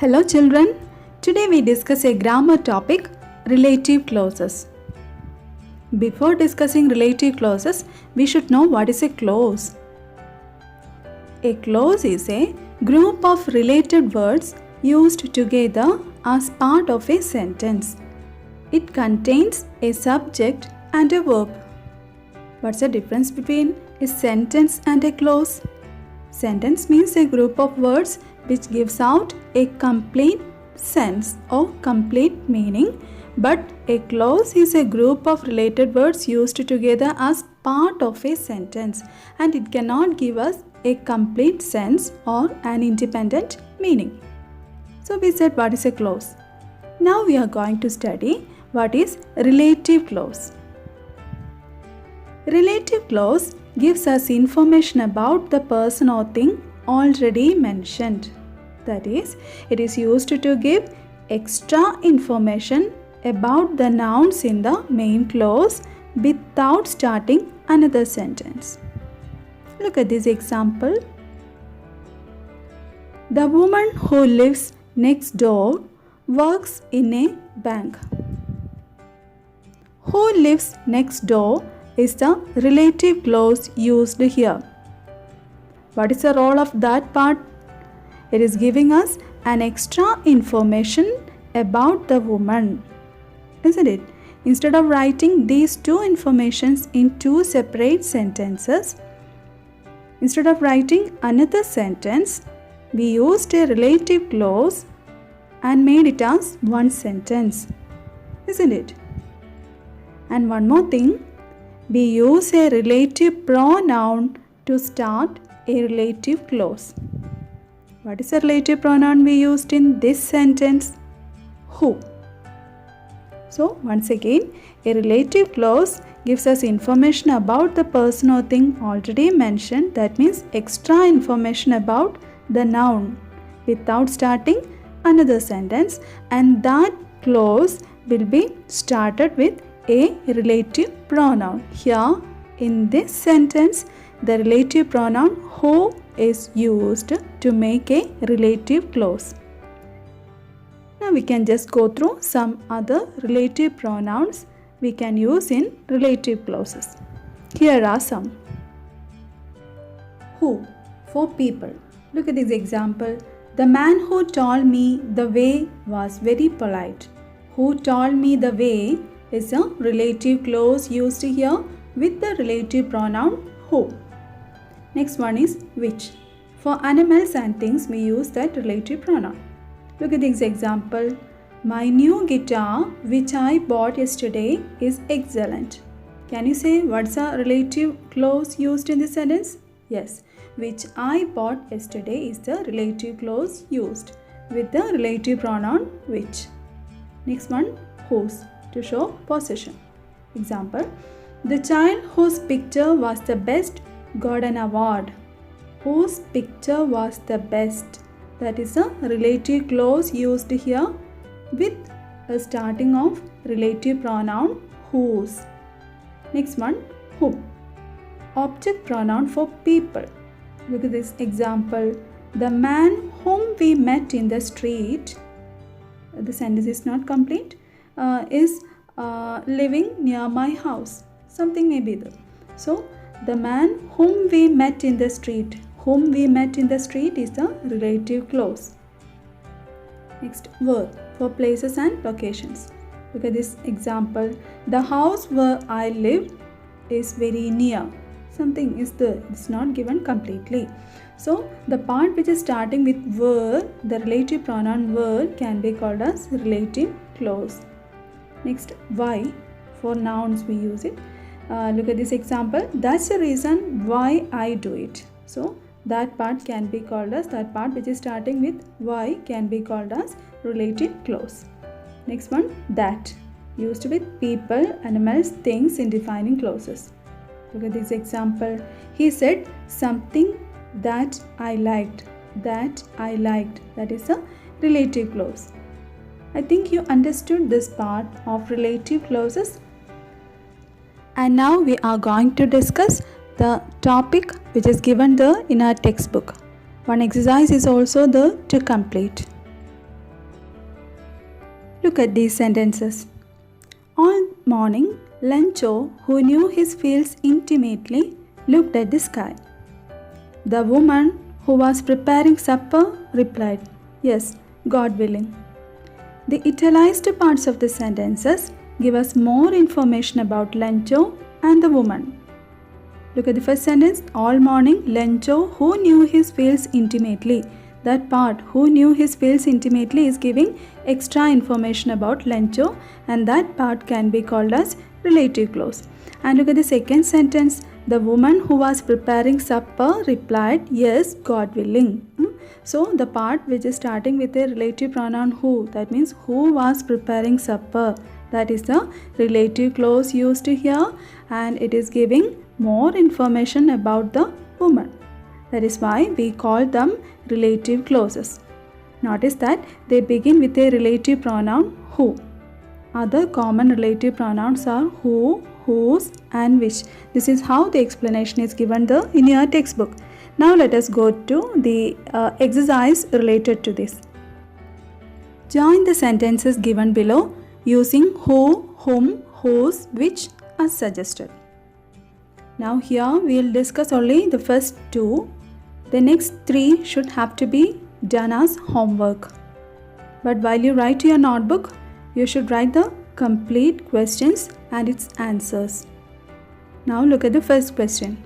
Hello children, today we discuss a grammar topic, relative clauses. Before discussing relative clauses, we should know what is a clause. A clause is a group of related words used together as part of a sentence. It contains a subject and a verb. What's the difference between a sentence and a clause? Sentence means a group of words which gives out a complete sense or complete meaning, but a clause is a group of related words used together as part of a sentence, and it cannot give us a complete sense or an independent meaning. So we said what is a clause. Now we are going to study what is relative clause. Relative clause gives us information about the person or thing already mentioned. That is, it is used to give extra information about the nouns in the main clause without starting another sentence. Look at this example. The woman who lives next door works in a bank. Who lives next door is the relative clause used here. What is the role of that part? It is giving us an extra information about the woman, isn't it? Instead of writing these two informations in two separate sentences, instead of writing another sentence, we used a relative clause and made it as one sentence, isn't it? And one more thing, we use a relative pronoun to start a relative clause. What is the relative pronoun we used in this sentence? Who. So once again, a relative clause gives us information about the person or thing already mentioned. That means extra information about the noun without starting another sentence, and that clause will be started with a relative pronoun. Here in this sentence, the relative pronoun who is used to make a relative clause. Now we can just go through some other relative pronouns we can use in relative clauses. Here are some. Who, for people. Look at this example. The man who told me the way was very polite. Who told me the way is a relative clause used here with the relative pronoun who. Next one is which. For animals and things, we use that relative pronoun. Look at this example. My new guitar, which I bought yesterday, is excellent. Can you say what's a relative clause used in this sentence? Yes, which I bought yesterday is the relative clause used with the relative pronoun which. Next one, whose, to show possession. Example, the child whose picture was the best got an award. Whose picture was the best? That is a relative clause used here with a starting of relative pronoun whose. Next one, whom. Object pronoun for people. Look at this example. The man whom we met in the street, the sentence is not complete, is living near my house. Something may be there. So, the man whom we met in the street. Whom we met in the street is the relative clause. Next, where, for places and locations. Look at this example. The house where I live is very near. Something is there. It's not given completely. So, the part which is starting with where, the relative pronoun where can be called as relative clause. Next, why. For nouns we use it. Look at this example. That's the reason why I do it. So, that part can be called as, that part which is starting with why can be called as relative clause. Next one, that. Used with people, animals, things in defining clauses. Look at this example. He said something that I liked. That I liked. That is a relative clause. I think you understood this part of relative clauses. And now we are going to discuss the topic which is given there in our textbook. One exercise is also there to complete. Look at these sentences. All morning, Lencho, who knew his fields intimately, looked at the sky. The woman who was preparing supper replied, "Yes, God willing." The italicized parts of the sentences give us more information about Lencho and the woman. Look at the first sentence. All morning, Lencho, who knew his fields intimately. That part, who knew his fields intimately, is giving extra information about Lencho, and that part can be called as relative clause. And look at the second sentence. The woman who was preparing supper replied, "Yes, God willing." So the part which is starting with a relative pronoun who, that means who was preparing supper, that is the relative clause used here, and it is giving more information about the woman. That is why we call them relative clauses. Notice that they begin with a relative pronoun who. Other common relative pronouns are who, whose, and which. This is how the explanation is given in your textbook. Now let us go to the exercise related to this. Join the sentences given below using who, whom, whose, which as suggested. Now here we will discuss only the first two. The next three should have to be done as homework. But while you write your notebook, you should write the complete questions and its answers. Now look at the first question.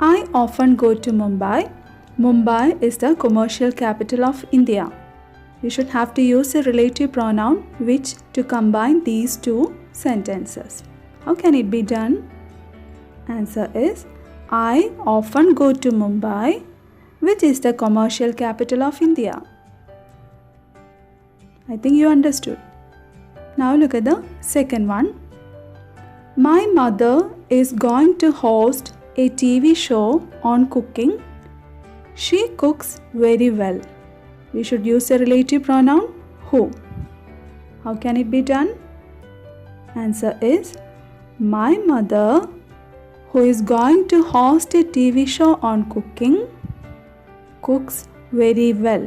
I often go to Mumbai. Mumbai is the commercial capital of India. You should have to use a relative pronoun which to combine these two sentences. How can it be done? Answer is I often go to Mumbai, which is the commercial capital of India. I think you understood. Now look at the second one. My mother is going to host a TV show on cooking. She cooks very well. We should use a relative pronoun who. How can it be done? Answer is my mother, who is going to host a TV show on cooking, cooks very well.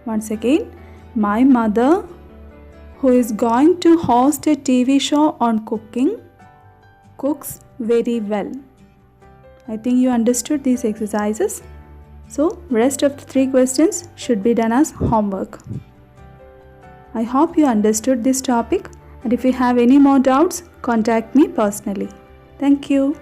Once again, my mother, who is going to host a TV show on cooking, cooks very well. I think you understood these exercises. So, rest of the three questions should be done as homework. I hope you understood this topic, and if you have any more doubts, contact me personally. Thank you.